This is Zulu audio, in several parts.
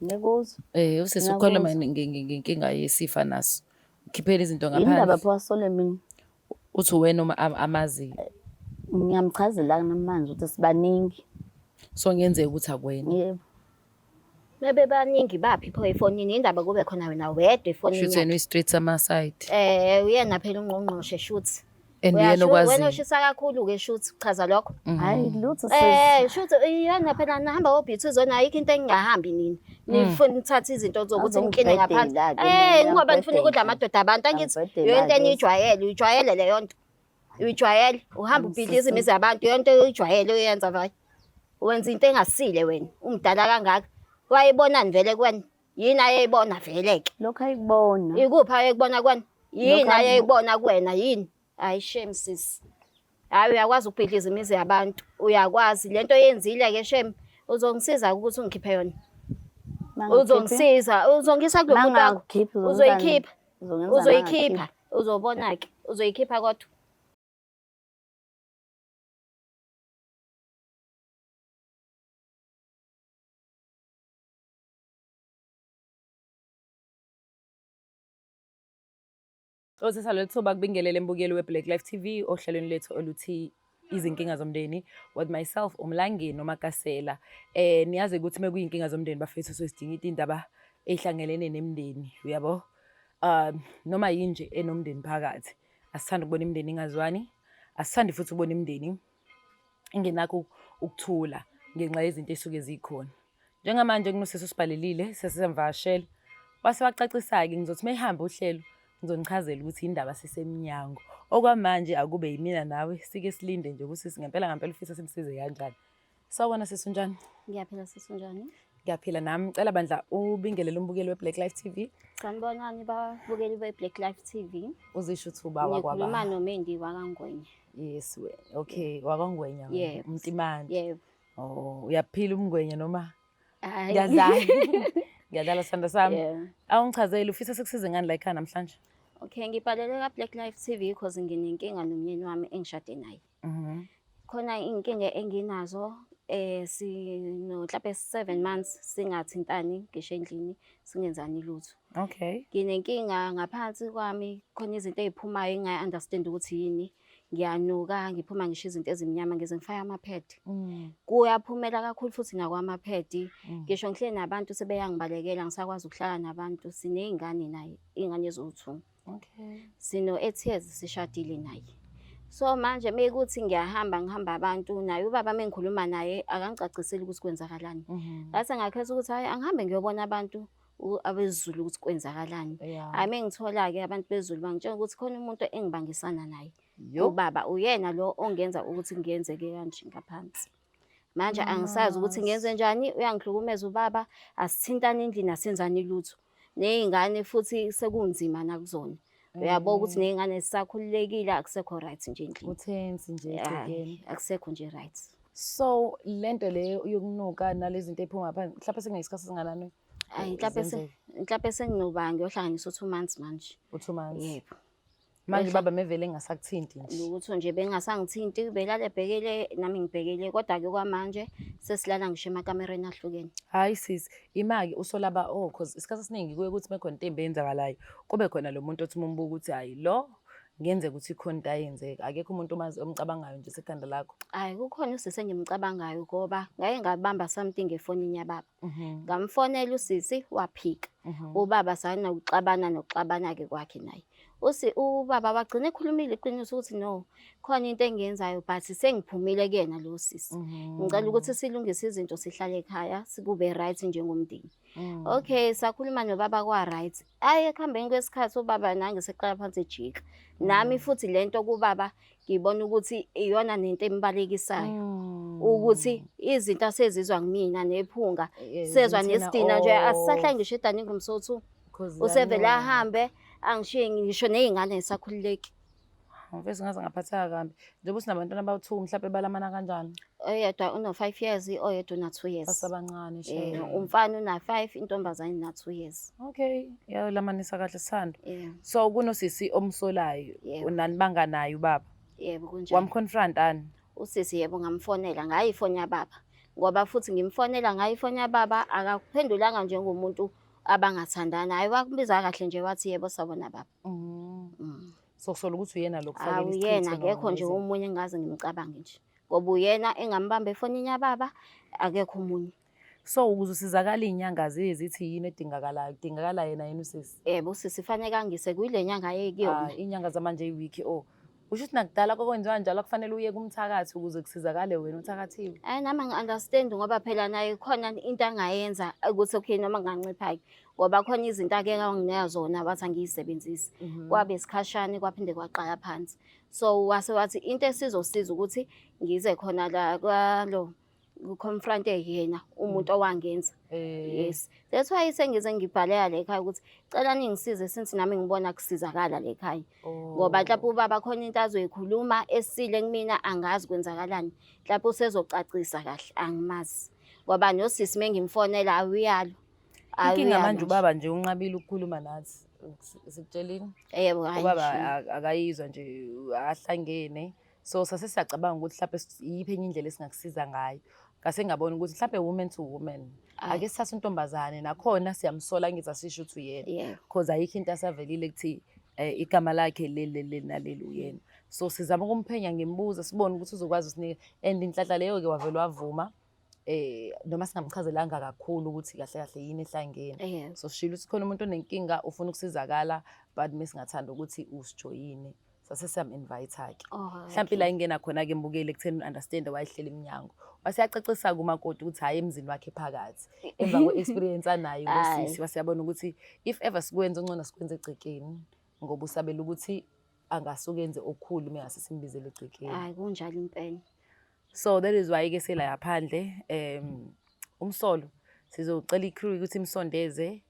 Ngekuzwa. Usisi ukhuluma ngenkinga yesifa naso. Ukhiphela izinto Yini indaba ngaphandle. phawasole mina? Uthi wena uma amazi. Ngiyamchazela namanje ukuthi sibaningi. So ngenzeka ukuthi akwena. Yebo. Bebe baningi baphi pho efonini indaba kube khona wena wedwa efonini Shothi yena street sama side. Uyena phela ungqongqoshe shothi. And yena okwazi. Wena ushisa kakhulu ke shothi chaza lokho. Hayi lutho Shothi iyona phela nahamba obhithi zona ayikho into engingahambi nini. Nifuna uthatha izinto zokuthi nikine ngaphansi. Ngoba nifuna ukudla amadoda abantu angithi yonke enijwayele uyijwayele leyo nto. Uyijwayele uhamba ubhidliza imizi yabantu yonke uyijwayele uyenza vayi. Wenza into engasile wena umdala kangaka. Wayibonani vele kwena? Yini ayeyibona vele ke? Lokho ayikubona. Ikuphi ayekubona kwena? Yini ayeyibona kuwena yini? Hayi shame sis. Hayi uyakwazi ukubhidliza imizi yabantu. Uyakwazi lento oyenzile ke shame uzongisiza ukuthi ungikhiphe yona. Uzongisiza, uzongisa kulo muntu wakho. Uzoyikhipha. Uzoyikhipha. Uzobona ke. Uzoyikhipha kodwa. Osesalo lithuba kubingelele embukeli weBlack Life TV ohlelweni lethu oluthi izinkinga zomndeni with myself uMlangeni noMakasela. Niyazi ukuthi mekuyinkinga zomndeni bafethu sosidinga indaba ehlangelene nemndeni uyabo. Noma yinje enomndeni phakathi. Asithanda ukubona imndeni ingazwani. Asithandi futhi ukubona imndeni ingenakho ukuthula ngenxa yezinto esuke zikhona. Njengamanje kunosisi usibhalelile sesemvashela. Wase wacacisa ke ngizothi mayihamba uhlelo ngizonichazela ukuthi indaba sisemnyango. Okwamanje akube yimina nawe sike silinde nje ukuthi ngempela ufisa simsize kanjani. Sawubona sisi njani? Ngiyaphila sisi njani? Ngiyaphila nami. Cela bandla ubingelele umbukeli weBlack Life TV. Sanibonani babukeli beBlack Life TV. Uzisho uthuba wakwaba. Ngikhuluma noMendi wakangwenya. Yes we. Okay, wakangwenya umntimani. Yebo. Oh, uyaphila umngwenya noma? Hayi. Ngiyadlala. Ngiyadlala sanda sami. Awungichazele ufisa sikusize ngani la ekhaya namhlanje? Okay, ngibhalele kaBlack Life TV because nginenkinga nomyeni wami engishade naye. Khona inkinga enginazo sino mhlawumbe 7 months singathintani ngisho endlini singenzani lutho. Okay. Nginenkinga ngaphansi kwami khona izinto eziphumayo engayi understand ukuthi yini. Ngiyanuka ngiphuma ngisho izinto ezimnyama ngize ngifake ama-pad. Kuyaphumela kakhulu futhi nakwama-pad. Ngisho ngihleli nabantu sebeyangibalekela ngisakwazi ukuhlala nabantu sineyingane naye ingane eziwu2. Okay. Sino 8 years sishadile naye. So manje mekuthi ngihamba abantu naye ubaba mengikhuluma naye akangicaciseli ukuthi kwenzakalani. Ngase ngakhetha ukuthi hayi angihambe ngiyobona abantu abezulu ukuthi kwenzakalani. Mengithola ke abantu bezulu bangitshela ukuthi khona umuntu engibangisana naye. Ubaba uyena lo ongenza ukuthi ngiyenzeke kanje ngaphansi. Manje angisazi ukuthi ngenze njani uyangihlukumeza ubaba asithintana endlini asenzani lutho. Nezingane futhi sekunzima nakuzona. Uyabona ukuthi nezingane zisakhululekile akusekho right nje endlini. Uthensi nje egcekeni. Akusekho nje right. So lento leyo yokunuka nalezi zinto ephuma phansi mhlawumbe senginesikhathi singanani? Hayi mhlawumbe senginoba ngiyohlanganisa 2 months manje. 2 months. Yebo. Manje baba mevele engasakuthinti nje. Ukuthi nje bengasangithinti belale ebhekele nami ngibhekele kodwa ke kwamanje sesilala ngisho emakamereni ahlukene. Hayi sisi imaki usolaba cause isikhathi esiningi kuye ukuthi mekhona into embenzakalayo kube khona lo muntu othi umbuka ukuthi hayi lo ngenze ukuthi ikhona into ayenzeka akekho umuntu omcabangayo nje sekhanda lakho. Hayi kukhona usisi engimcabangayo ngoba ngaye ngabamba something efonini yababa. Ngamfonela usisi waphika. Ubaba sana nokuxabana ke kwakhe naye. Ubaba wagcina ekhulumile iqiniso ukuthi no khona into engiyenzayo but sengiphumile kuyena lo sisi. Ngicela ukuthi silungise izinto sihlale ekhaya sikube right njengomndeni. Okay sakhuluma nobaba kwa right. Ekuhambeni kwesikhathi ubaba nange seqala phansi ejika. Nami futhi lento kubaba ngibona ukuthi iyona nento embalekisayo. Ukuthi izinto asezizwa kumina nephunga sezwa nesidina nje asisahla ngisho eDaning Msotho. Usevela ahambe angishiye ngisho nezingane esakhululeki. Mfethu ngaze ngaphatheka kambi. Njengoba usinabantwana abawu2 mhlawumbe balamana kanjani? Oyedwa uno 5 years oyedwa una 2 years. Basabancane shame. Umfana una 5 intombazane una 2 years. Okay, yalamanisa kahle sithando. So kunosisi omsolayo unani banganayo ubaba? Yebo kunjani. Wamconfront ani? Usisi yebo ngamfonela ngayi ifoni yababa. ngoba futhi ngimfonela ngayo ifoni yababa akaphendulanga njengomuntu abangathandana. Hayi wakubiza kahle nje wathi yebo sawubona baba. So kusola ukuthi uyena lo kufakela Awuyena akekho nje omunye engaze ngimcabange nje. Ngoba uyena engambamba efonini yababa akekho omunye. So ukuze usizakala iy'nyanga zithi yini edingakalayo? Kudingakala yena yini usisi? Yebo usisi fanele angise kuyile nyanga yekuyona. Iy'nyanga zamanje iwiki usho ukuthi nakudala kwakwenziwa njalo kufanele uye kumthakathi ukuze kusizakale wena uthakathiwe. Nami ngi-understand ngoba phela naye khona into angayenza ukuthi okay noma kungancipha-ke. Ngoba khona izinto anginika zona wathi angiyisebenzisi. Kwabe isikhashane kwaphinde kwaqala phansi. So wase wathi into esizosiza ukuthi ngize khona la kwalo ku-confront yena umuntu owangenza. Yes. That's why sengize ngibhalela la ekhaya ukuthi cela ningisize since nami ngibona kusizakala la ekhaya. Ngoba mhlawumbe ubaba khona into azoyikhuluma esile kumina angazi kwenzakalani. Mhlawumbe usezocacisa kahle angimazi. Ngoba nosisi mengimfonela awuyalo. Inkinga manje ubaba nje unqabile ukukhuluma nathi. Sikutshelini? Yebo hayi. Ubaba akayizwa nje ahlangene. So sase siyacabanga ukuthi mhlawumbe iyiphi enye indlela esingakusiza ngayo. Ngase ngabona ukuthi mhlawumbe woman to woman. Ake sithathe untombazane nakhona siyamsola ngithi asisho ukuthi uyena. Because ayikho into asavelile kuthi igama lakhe leli naleli uyena. So sizama ukumphenya ngimbuza sibone ukuthi uzokwazi usinika and inhlanhla leyo ke wavela wavuma. Noma singamchazelanga kakhulu ukuthi kahle kahle yini ehlangene. So shilo ukuthi khona umuntu onenkinga ufuna ukusizakala but mesingathanda ukuthi usijoyine. Sase siyam-invite-ke. Mhlawumbe la ingena khona-ke mbukeli ekutheni understand wayehlela iminyango. Waseyacacisa kumakoti ukuthi hhayi emzini wakhe phakathi. Emva kwe-experience anayo ngosisi wasiyabona ukuthi if ever sikwenza ongcono sikwenze egcekeni ngoba usabela ukuthi angasuke enze okukhulu mengase simbizele egcekeni. Hayi kunjalo impela. So that is why-ke sela yaphandle umsolo sizocela i-crew ukuthi imsondeze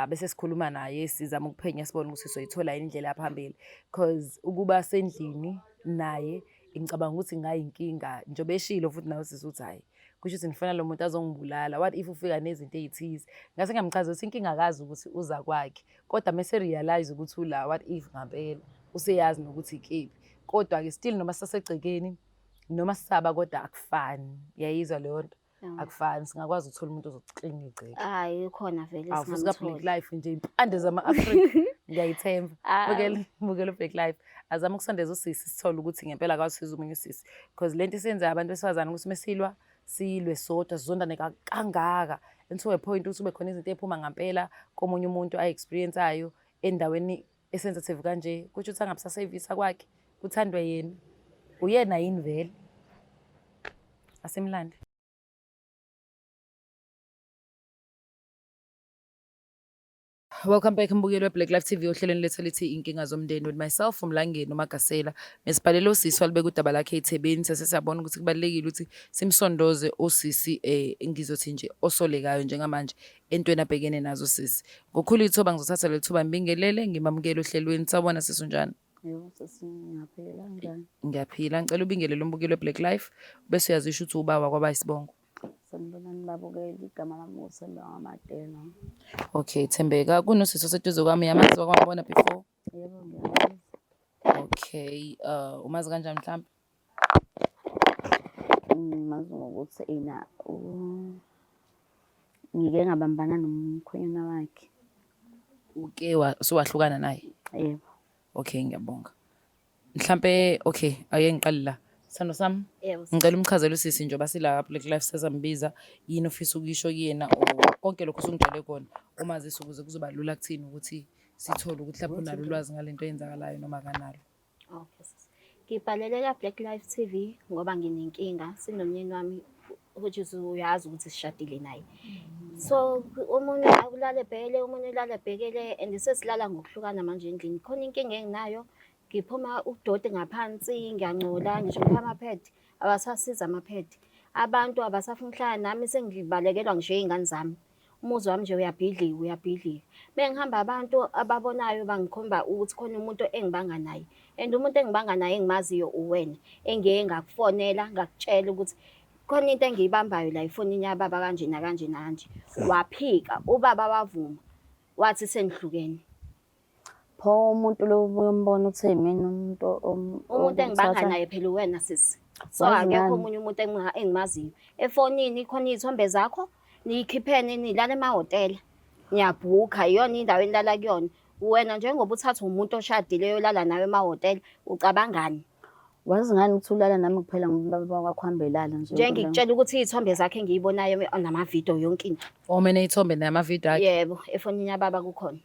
bese sikhuluma naye sizama ukuphenya sibone ukuthi soyithola indlela yaphambili because ukuba sendlini naye ngicabanga ukuthi ngayinkinga njobe eshilo futhi nawe sisuthi hayi kusho ukuthi ngifuna lo muntu azongibulala what if ufika nezinto ezithize ngase ngamchaza ukuthi inkinga akazi ukuthi uza kwakhe kodwa mase realize ukuthi ula what if ngempela useyazi nokuthi ikephi kodwa ke still noma sasegcekeni noma sisaba kodwa akufani yayizwa leyo nto akufani singakwazi ukuthola umuntu ozokuclean igceke hayi khona vele singamthola Black Life nje impande zama-Afrika ngiyayithemba bukela Black Life azama ukusondeza usisi sithole ukuthi ngempela akawusiza umunye usisi because lento isenza abantu besifazane ukuthi mesilwa silwe sodwa sizondane kangaka until a point ukuthi ube khona izinto ephuma ngempela komunye umuntu ayi-experience ayo endaweni esensitive kanje kusho ukuthi angabusasevisa kwakhe kuthandwe yena uyena yini vele asemlande. Welcome back mbukeli we-Black Life TV ohlelweni lethu lithi inkinga zomndeni with myself uMlangeni noMagasela. Mesibhalele usisi walibeka udaba lakhe eThebeni sase siyabona ukuthi kubalulekile ukuthi simsondoze usisi ngizothi nje osolekayo njengamanje entweni abhekene nazo sisi. Ngokhulu ithuba ngizothatha le thuba ngibingelele ngimamukele ohlelweni sawubona sisi unjani? Yebo sisi ngiyaphila njani? Ngiyaphila ngicela ubingelele umbukeli we-Black Life bese uyazisho ukuthi ubaba kwabayisibongo. Sanibonani babukeli igama lami uSemba Ngamadela. Okay Thembeka kunosisi oseduze kwami yamazi wakwambona before? Yebo ngiyazi. Okay umazi kanjani mhlawumbe? Mazi ngokuthi ngike ngabambana nomkhwenyana wakhe. Uke wahlukana naye? Yebo. Okay ngiyabonga. Mhlambe okay ake ngiqale la. Sithando sami? Yebo. Ngicela umchazelo usisi njengoba sila Black Life sezambiza yini ofisa ukisho kuyena konke lokho usungitshele kona umazisi ukuze kuzoba lula kuthini ukuthi sithole ukuthi lapho unalo ulwazi ngalento eyenzakalayo noma kanalo. Okay sisi. Ngibhalelela Black Life TV ngoba nginenkinga sinomyeni wami ukuthi uyazi ukuthi sishadile naye. So umunye akulale bhele umunye ulale bhekele and sesilala ngokuhlukana manje endlini khona inkinga enginayo ngiphuma udode ngaphansi ngiyangcola ngisho ngamaphedi abasasiza amaphedi abantu abasafuna ukuhlala nami sengibalekelwa ngisho izingane zami umuzi wami nje uyabhidlika bengihamba abantu ababonayo bangikhomba ukuthi khona umuntu engibanga naye and umuntu engibanga naye engimaziyo uwena engeke ngakufonela ngakutshela ukuthi khona into engiyibambayo la ifonini yababa kanje nakanje nanje waphika ubaba wavuma wathi sengihlukene. Pho umuntu lo uyombona uthe mina Umuntu engibanga naye phela uwena sisi. So Wazi akekho ngani? omunye umuntu engimaziyo. Efonini khona iy'thombe zakho, niyikhiphene nilala emahhotela. Niyabhukha, iyona indawo enilala kuyona. Wena njengoba uthatha umuntu oshadile yolala nawe emahhotela, ucabangani? Wazi ngani ukuthi ulala nami kuphela ngoba wakho hambelala nje. Njengikutshela ukuthi iy'thombe zakhe engiyibonayo namavidiyo yonke into. Omena iy'thombe namavidiyo akhe. Yebo, efonini yababa kukhona.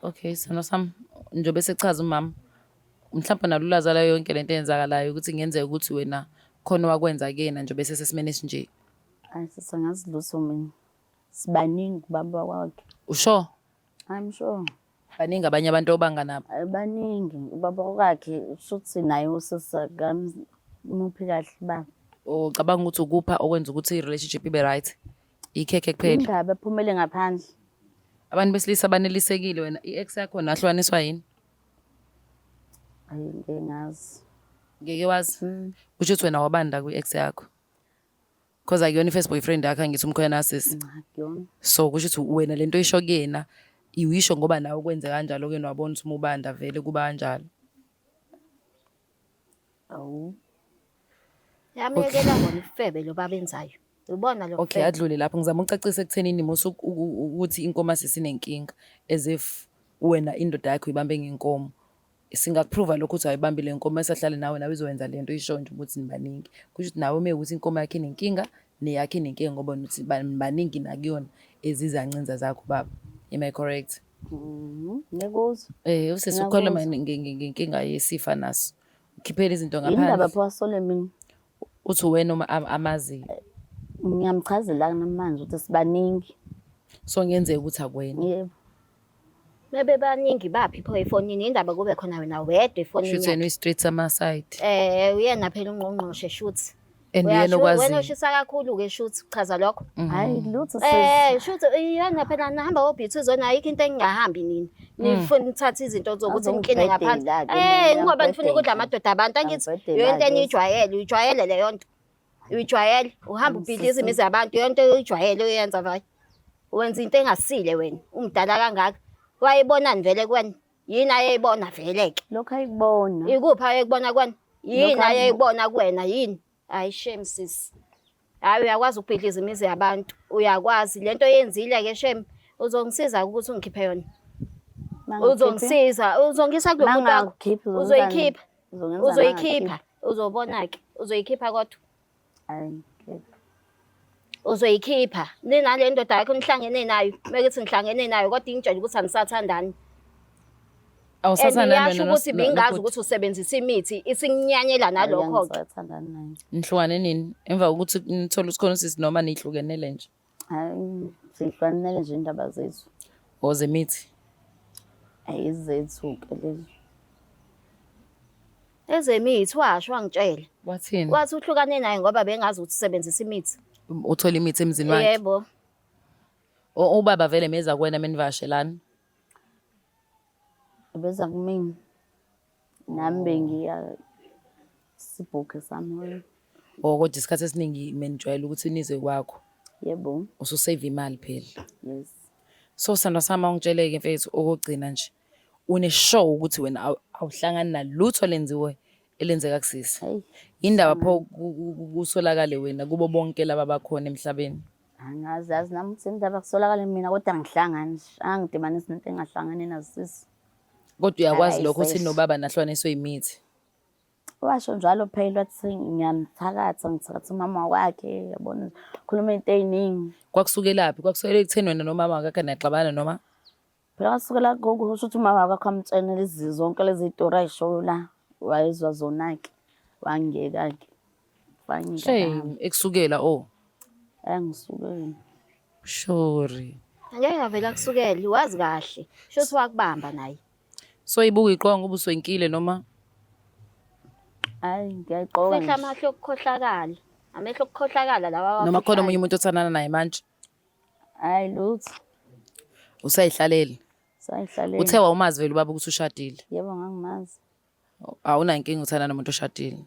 Okay, sithando sami, njengoba esechaza umama, mhlawumbe nalo ulwazi alayo yonke lento eyenzakalayo ukuthi kungenzeka ukuthi wena khona wakwenza kuyena njengoba esesesimeni esinje. Hayi sisangazi lutho mina. Sibaningi baba wakhe. Usho? I'm sure. Baningi abanye abantu obanganabo. Baningi ubaba wakhe ushuthi naye usesakami muphi kahle baba. Ucabanga ukuthi ukupha okwenza ukuthi i-relationship ibe right? Ikhekhe kuphela. Indaba ephumele ngaphandle. Abantu besilisa banelisekile wena i-ex yakho nahlukaniswa yini? Ayi ngeke ngazi. Ngeke wazi? Kusho ukuthi wena wabanda kwi-ex yakho. Because akuyona i-first boyfriend yakho angithi umkhwena sisi. Akuyona. So kusho ukuthi wena lento oyisho kuyena iwisho ngoba nawe kwenze kanjalo kuyena wabona ukuthi umubanda vele kuba kanjalo. Awu. Yamyekela ngona ifebe lo babenzayo. Ubona lo. Okay, adlule lapho ngizama ucacisa ekuthenini musu ukuthi inkomo sisinenkinga as if wena indoda yakho ibambe ngenkomo. Singakuprova lokho ukuthi ayibambile inkomo esahlale nawe izokwenza lento isho nje ukuthi nibaningi. Kusho ukuthi nawe ukuthi inkomo yakhe inenkinga neyakhe inenkinga ngoba uthi baningi nakuyona ezizancinza zakho baba. Am I correct? Ngekuzwa. Usesikhuluma ngenkinga yesifa naso. Ukhiphela izinto ngaphandle. Indaba pho wasole mina. Uthi wena uma amazi. Ngiyamchazela namanje ukuthi sibaningi. So ngenzeka ukuthi akwena. Yebo. Bebe baningi baphi pho efonini indaba kube khona wena wedwa efonini. Shothi wena uyi-straight sama side. Uyena phela ungqongqoshe shuthi. And yena okwazi. Wena ushisa kakhulu ke shuthi chaza lokho. Hayi lutho sisi. Shuthi uyena phela nahamba obhithi uzona ayikho into engingahambi nini. Nifuna ukuthatha izinto zokuthi ngikine ngaphansi. Ngoba nifuna ukudla amadoda abantu angithi yonke uyijwayele leyo nto. Uyijwayele uhamba ubhidiza imizi yabantu yonke uyijwayele uyenza vayi. Wenza into engasile wena umdala kangaka. Wayibonani vele kwena? Yini ayeyibona vele ke? Lokho ayikubona. Ikuphi ayekubona kwena? Yini ayeyibona kuwena yini? Hayi shame sis. Hayi uyakwazi ukubhidliza imizi yabantu. Uyakwazi lento oyenzile ke shame. Uzongisiza ukuthi ungikhiphe yona. Uzongisa kulo muntu wakho. Uzoyikhipha. Uzoyikhipha. Uzobona ke. Uzoyikhipha kodwa. Hayi. Uzoyikhipha. Nina le ndoda yakho nihlangene nayo. Mekithi nihlangene nayo kodwa ingitshela ukuthi anisathandani. Awusathandani wena ukuthi bingazi ukuthi usebenzisa imithi isinyanyela nalokho ke. Nihlukane nini? Emva kokuthi nithola usikhona sisi noma nihlukenele nje. Hayi, sihlukanele nje indaba zethu. Ozemithi. Ayizethu ke lezo. Ezemithi washo wangitshela. Wathini? Wathi uhlukane naye ngoba bengazi ukuthi usebenzisa imithi. Uthola imithi emzini wakhe. Yebo. Ubaba vele meza kuwena menivashelana. Beza kumina. Nami bengiya sibhuke somewhere. Kodwa isikhathi esiningi menijwayele ukuthi nize kwakho. Yebo. Ususave imali phela. Yes. So sandwa sama ungitsheleke mfethu okugcina nje. Uneshow ukuthi wena awuhlangani nalutho lenziwe elenzeka kusisi. Hey. Indaba pho kusolakale wena kubo bonke laba bakhona emhlabeni. Angazi nami ukuthi indaba kusolakala mina kodwa ngihlangani. Angidibanisi nento engahlangani nasisi. Kodwa uyakwazi lokho ukuthi nobaba nahlukaniswe imithi. Washo njalo phela wathi ngithakatha umama wakhe yabona khuluma into eziningi. Kwakusukelaphi? Kwakusukela ekutheni wena nomama wakhe naxabana noma? Phela wasukela ngokusho ukuthi umama wakhe amtshene lezi zonke lezi zitori ayishoyo la wayezwa zona ke wangeka ke. Shame ekusukela Angisukeli. Sure. Angeke avela kusukela wazi kahle. Shothi wakubamba naye. So ibuka iqonga ubusoyinkile noma? Hayi ngiyayiqoka. Fihla amahlo okukhohlakala. Amehlo okukhohlakala lawa. Noma khona umunye umuntu othandana naye manje? Hayi lutho. Usayihlalele. Sayihlalele. Uthe wawumazi vele ubaba ukuthi ushadile? Yebo ngangimazi. Awuna inkinga uthanda nomuntu oshadile.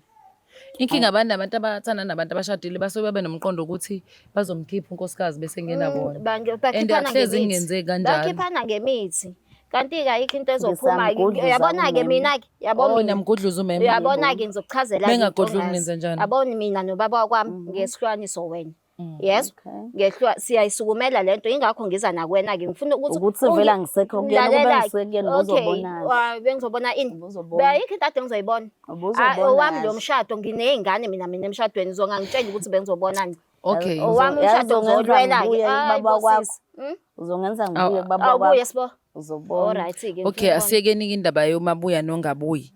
Inkinga abantu abathanda nabantu abashadile basuke babe nomqondo ukuthi bazomkhipha unkosikazi bese ngena bona. Bakhipha ngenzeki kanjalo. Bakhiphana ngemithi. Kanti-ke ayikho into ezophuma-ke. Ngisamgudluza Uyabona-ke umeme. mina-ke, yabona mina. Niyamgudluza umeme. Uyabona-ke ngizokuchazela Bengagodluli nenza njani? Yabona mina nobaba wakwami ngehlukaniso wena. Yes. Okay. Siyayisukumela lento ingakho ngiza nakwena-ke ngifuna Ukuthi vele angisekho kuyena kube ngisekuyena ubuzobona. Bengizobona ini? Ubuzobona. Ayikho into ade ngizoyibona. Ubuzobona Owami lo kahle. mshado nginey'ngane mina emshadweni ngangitshela ukuthi bengizobonani. Okay. Owami umshado ngizolwela-ke. Ngibuye Hayi, kubaba kwakho. bosisi. Uzongenza ngibuye kubaba Awubuye kwakho. sibo. Uzobona. Alright-ke. Okay, asiyekeni indaba yomabuya nongabuyi.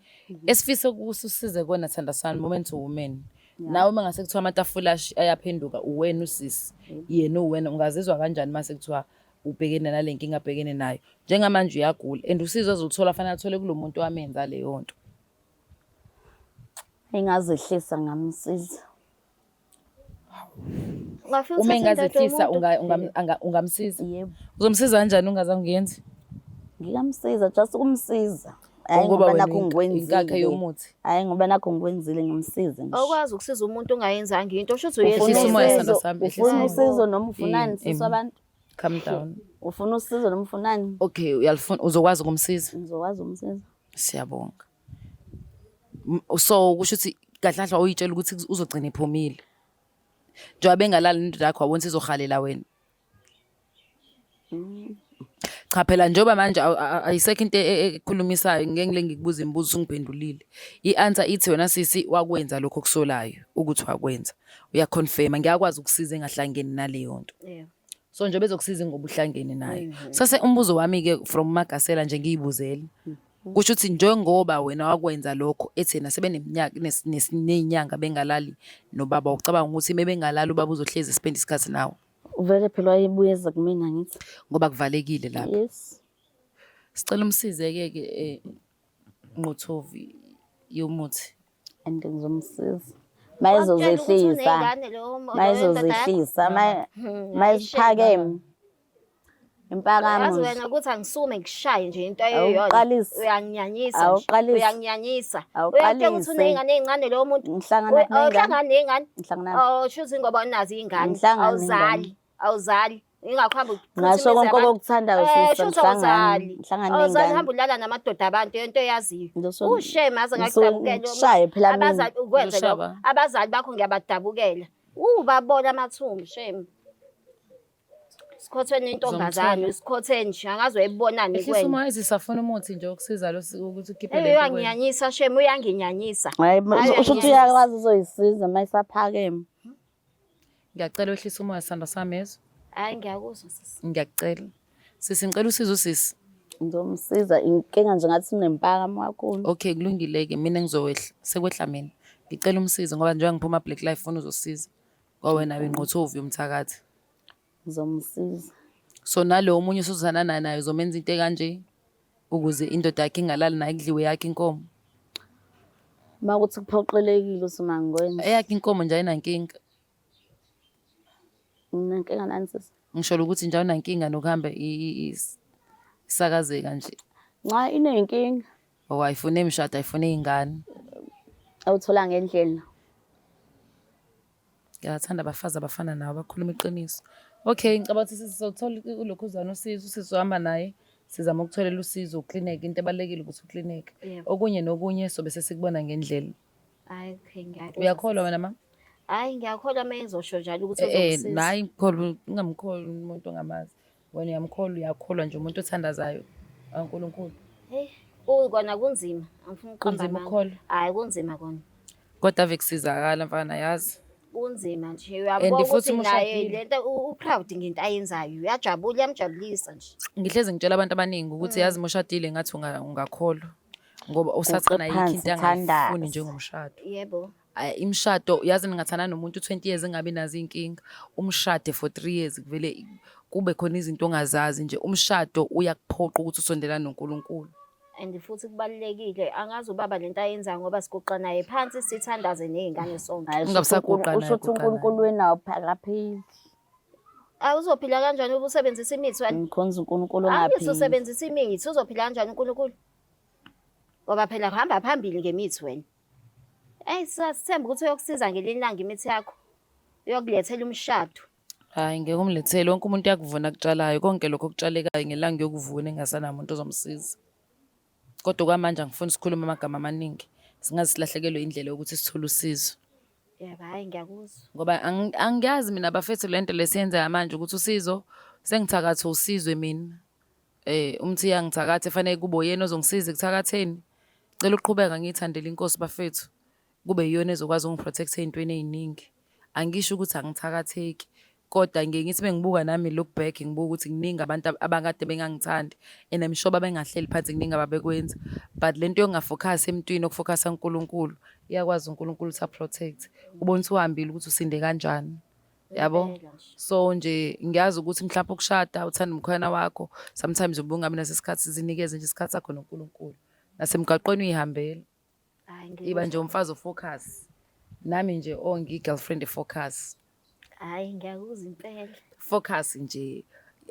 Esifisa ukusize kona Thandasani moment to women. Nawe mangase kuthiwa amatafula ayaphenduka uwena usisi. Yena uwena ungazizwa kanjani mase kuthiwa ubhekene nale nkinga abhekene nayo. Njengamanje uyagula and usizo azoluthola fanele athole kulomuntu wamenza leyo nto. Engazehlisa ngamsiza. Uma engazehlisa ungamsiza. Yebo. Uzomsiza kanjani ungazange uyenze? Ngingamsiza just ukumsiza. Hayi Ngoba ngoba wena nakho ngikwenzile. inkakha yomuthi. Hayi ngoba nakho ngikwenzile ngimsize nje. Okwazi ukusiza umuntu ongayenzanga into usho Ufuna ukuthi umoya uyehlisa. Sanda Sami, Ufuna ehlisa usizo noma ufunani sisi abantu? Calm down. Ufuna usizo noma ufunani? Okay, uyalifuna uzokwazi ukumsiza. Ngizokwazi umsiza. Siyabonga. So kusho ukuthi kahlahla uyitshela ukuthi uzogcina iphumile. Njengoba bengalali into yakho wabona izohalela wena. Cha phela njengoba manje ayisekho into ekhulumisayo ngeke ngile ngikubuza imibuzo ungiphendulile. I-answer ithi wena sisi wakwenza lokho kusolayo ukuthi wakwenza. Uyaconfirma ngiyakwazi ukusiza engahlangeni naleyo nto. Yeah. So nje bezokusiza ngoba uhlangene nayo. Sase umbuzo wami ke from Magasela nje ngiyibuzela. Kusho ukuthi njengoba wena wakwenza lokho ethena sebeneminyaka nezinyanga bengalali nobaba ucabanga ukuthi mebengalali ubaba uzohlezi spend isikhathi nawo. Uvele phela wayebuyeza kumina ngithi. Ngoba kuvalekile lapho. Yes. Sicela umsize ke Nqothovi yomuthi. And ngizomsiza. Mayizozehlisa. Mayizozehlisa. Mayiziphakeme. Impakamo. Yazi wena ukuthi angisume ngishaye nje into eyodwa. Uyanginyanyisa. Uyanginyanyisa. Uyatshela ukuthi uney'ngane ey'ncane lowo muntu. Uhlangana ney'ngane. Oh, shuthi ngoba unazo iy'ngane. Awuzali. Ingakho hamba ngasho konke okukuthandayo sisi awuzali ngihlangana hamba ulala namadoda abantu into eyaziyo. Ushame aze ngakudabukela. Shaye phela mina. Abazali ukwenze lokho. Abazali bakho ngiyabadabukela. Babona amathumbu shame. Sikhothweni intombazane isikhotheni nje angazi wayibonani kuwena. Ehlisa umoya sisafuna umuthi nje ukusiza lo ukuthi ukhiphe le. Uyanginyanyisa shame uyanginyanyisa. Usho ukuthi uyakwazi uzoyisiza mayisaphakeme. Ngiyacela wehlisa umoya Sanda Sami yezo. Hayi ngiyakuzwa sisi. Ngiyacela. Sisi ngicela usizo sisi. Ngizomsiza inkinga nje ngathi unempakamo kakhulu. Okay kulungile ke mina ngizowehla sekwehla mina. Ngicela umsizo ngoba njengoba ngiphuma Black Life ufuna uzosiza. Ngoba wena benqothovi umthakathi. Ngizomsiza. So nalo omunye usuzana naye uzomenza into kanje ukuze indoda yakhe ingalali naye kudliwe yakhe inkomo. Makuthi kuphoqelekile usuma ngikwenza. Eyakhe inkomo nje ayinankinga. Inankinga nani sisi? Ngisho ukuthi nje awunankinga nokuhamba isakazeka nje. Nxa inenkinga. Ayifune imshado ayifune izingane. Awuthola ngendlela. Ngiyathanda abafazi abafana nawe bakhuluma iqiniso. Okay ngicabanga ukuthi sizothola ulokhuzana usizo sizohamba naye sizama ukutholela usizo uklinik into ebalekile ukuthi uklinik. Okunye nokunye sobe sesikubona ngendlela. Hayi okay ngiyakho. Uyakholwa wena ma? Hayi ngiyakholwa mezosho njalo ukuthi uzosiza. Nayi ngikholwa ungamkholwa umuntu ongamazi. Wena uyakholwa nje umuntu othandazayo uNkulunkulu. Kona kunzima angifuni uqamba amanga. Hayi kunzima kona. Kodwa ave kusizakala mfana yazi. Kunzima nje uyabona ukuthi naye lento uproud ngento ayenzayo uyajabula yamjabulisa nje. Ngihlezi ngitshela abantu abaningi ukuthi yazi moshadile ngathi ungakholwa ngoba usathana yikho into angayifuni njengomshado. Yebo. Imshado yazi ningathana nomuntu 20 years engabe nazi inkinga umshade for 3 years kuvele kube khona izinto ongazazi nje umshado uyakuphoqa ukuthi usondelane noNkulunkulu. And futhi kubalekile angazi ubaba lento ayenza ngoba siguqa naye phansi sithandaze nezingane sonke. Ungabisaguqa naye. Usho ukuthi uNkulunkulu wenawo phakaphili. Uzophila kanjani uma usebenzisa imithi wena? Ngikhonza uNkulunkulu ngaphili. Angithi usebenzisa imithi uzophila kanjani uNkulunkulu? Ngoba phela kuhamba phambili ngemithi wena. Sithemba ukuthi uyokusiza ngelinye ilanga imithi yakho. Uyokulethela umshado. Hayi ngeke umlethele, wonke umuntu uyakuvuna akutshalayo, konke lokho okutshalekayo ngelanga yokuvuna engasanamuntu ozomsiza. Kodwa kwamanje angifuni sikhulume amagama amaningi, singaze silahlekelwe indlela yokuthi sithole usizo. Yebo, hhayi ngiyakuzwa. Ngoba angiyazi mina bafethu lento lesiyenzayo manje ukuthi usizo sengithakatha usizwe mina. Umthiya ngithakathe fanele kube uyena ozongisiza ekuthakatheni. Cela uqhubeka ngiyithandele inkosi bafethu. Kube yiyona ezokwazi ungiprotect ey'ntweni ey'ningi. Angisho ukuthi angithakatheki. Kodwa ngeke ngithi bengibuka nami look back ngibuka ukuthi kuningi abantu abakade bengangithandi and I'm sure babengahleli phansi kuningi ababekwenza. But lento yokungafocus emntwini okufocus uNkulunkulu iyakwazi uNkulunkulu ukuthi protect. Ubone ukuthi uhambile ukuthi usinde kanjani. Yabo? So nje ngiyazi ukuthi mhlawumbe ukushada uthanda umkhwana wakho sometimes ubunga mina sesikhathi sinikeze nje isikhathi sakho noNkulunkulu. Nasemgaqweni uyihambela. Iba nje umfazi ofocus. Nami nje ngiyigirlfriend focus. Hayi ngiyakuzwa impela. Focus nje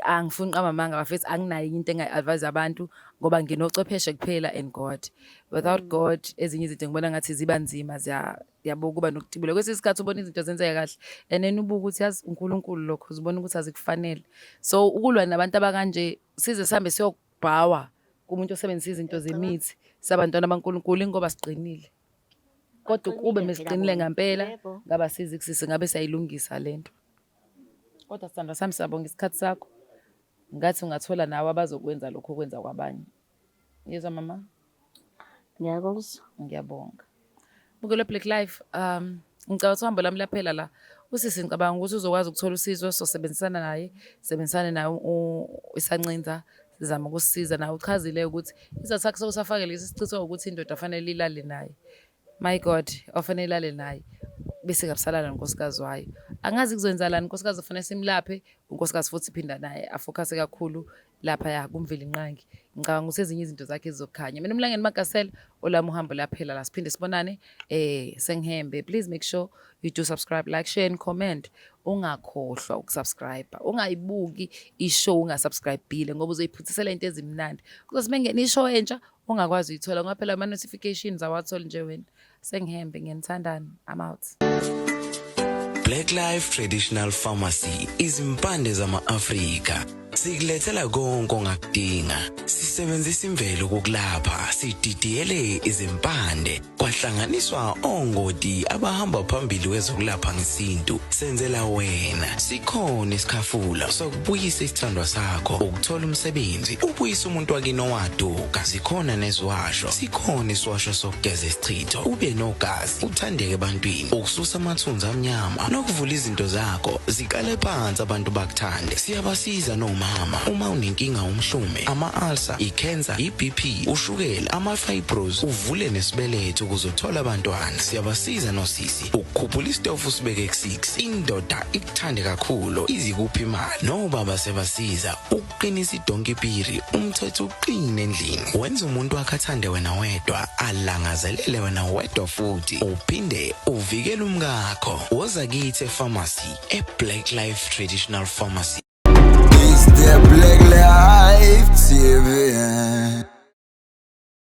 angifuni qama amanga bafethu anginayo into engayi-advise abantu ngoba nginochwepheshe kuphela and God. Without God ezinye izinto ngibona ngathi ziba nzima yabo kuba nokutibula. Kwesinye isikhathi ubona izinto zenzeka kahle and then ubuka ukuthi yazi uNkulunkulu lokho uzibona ukuthi azikufanele. So ukulwa nabantu abakanje size sihambe siyokubhawa kumuntu osebenzisa izinto zemithi sabantwana baNkulunkulu ngoba siqinile. Kodwa kube mesiqinile ngempela ngabasiza kusise ngabe siyayilungisa lento. Kodwa sithanda sami siyabonga isikhathi sakho. Ngathi ungathola nawe abazokwenza lokho okwenza kwabanye. Yezwa mama? Ngiyakuzwa. Ngiyabonga. Bukele Black Life, ngicabanga uhambo lami laphela la. Usisi ngicabanga ukuthi uzokwazi ukuthola usizo sosebenzisana naye, sebenzisane naye isancinza sizama ukusisiza nawe uchazile ukuthi isizathu sakhe sokusafake lesi sichithwa ukuthi indoda fanele ilale naye. My God, ofanele ilale naye. Bese kabusalana nonkosikazi wayo. Angazi kuzoyenzakalani unkosikazi ufanele simlaphe, unkosikazi futhi iphinda naye afocus kakhulu lapha ya kumveli inqangi. Ngicabanga ukuthi ezinye izinto zakhe zizokhanya. Mina Mlangeni Makasela olami uhambo laphela la siphinde sibonane sengihembe. Please make sure you do subscribe, like, share and comment. Ungakhohlwa ukusubscribe. Ungayibuki ishow ungasubscribe-ile ngoba uzoyiphuthisela into ezimnandi. Kuze simengena ishow entsha ungakwazi uyithola ngoba phela ama notifications awathola nje wena. Sengihembe ngiyanithandana. I'm out. Black Life Traditional Pharmacy izimpande zama-Afrika. Sikulethela konke ongakudinga. Sisebenzisa imvelo kokulapha, sididiyele izimpande, kwahlanganiswa ongoti abahamba phambili kwezokulapha ngesintu. Senzela wena. Sikhona isikhafula sokubuyisa isithandwa sakho, ukuthola umsebenzi, ubuyisa umuntu wakini owaduka. Sikhona neziwasho. Sikhona isiwasho sokugeza isichitho, ube nogazi, uthandeke ebantwini, ukususa amathunzi amnyama, nokuvula izinto zakho zikale phansi abantu bakuthande. Siyabasiza noma uma unenkinga umhlume, ama-ulcer, i-cancer, i-BP, ushukela, ama-fibros, uvule nesibeletho ukuzothola abantwana. Siyabasiza nosisi ukukhuphula isitofu sibeke ku-6, indoda ikuthande kakhulu izikuphi imali. Nobaba sebasiza ukuqinisa idonkipiri, umthetho uqine endlini. Wenza umuntu wakhe athande wena wedwa, alangazelele wena wedwa futhi uphinde uvikele umkakho. Woza kithi epharmacy, eBlack Life Traditional Pharmacy. It's the Black Life TV.